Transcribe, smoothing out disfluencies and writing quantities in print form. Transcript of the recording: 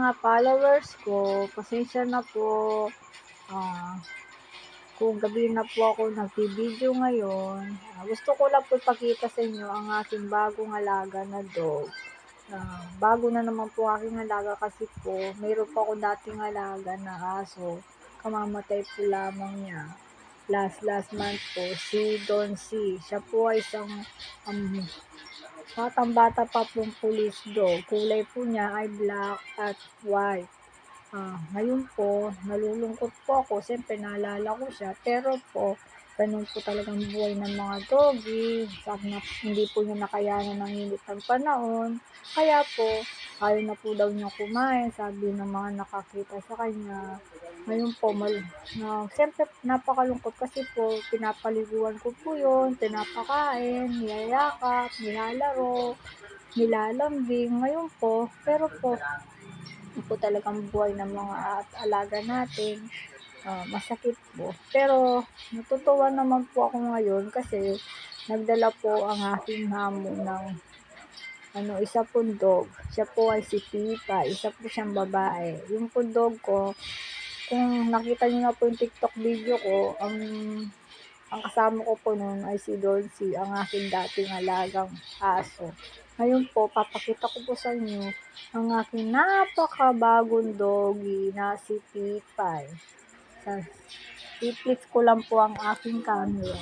mga followers ko, pasensya na po. Ah, kung gabi na po ako nagvi-video ngayon. Gusto ko lang po ipakita sa inyo ang aking bagong alaga na dog. Bago na naman po aking alaga kasi po mayroon po akong dating alaga na aso, kamamatay po lamang niya. Last month po, si Don C. Siya po ay isang um, batang-bata pa pong police dog. Kulay po niya ay black at white. Ngayon po, nalulungkot po ako, siyempre naalala ko siya, pero po, ganun po talagang buhay ng mga doggy, sabi na hindi po niya nakayanan ng init ng panahon, kaya po, ayaw na po daw niya kumain, sabi ng mga nakakita sa kanya. Ngayon po, siyempre napakalungkot kasi po, pinapaliguan ko po yun, pinapakain, niyayakap, nilalaro, nilalambing, ngayon po, pero po, yun po talagang buhay ng mga alaga natin, masakit po. Pero natutuwa naman po ako ngayon kasi nagdala po ang aking hamon ng isa pong dog. Siya po ay si Pita, isa po siyang babae. Yung pong dog ko, kung nakita niyo na po yung TikTok video ko, ang kasama ko po noon ay si Dolce, ang aking dating alagang aso. Ngayon po, papakita ko po sa inyo ang aking napakabagong doggy na si Pipay. I-flip ko lang po ang aking camera.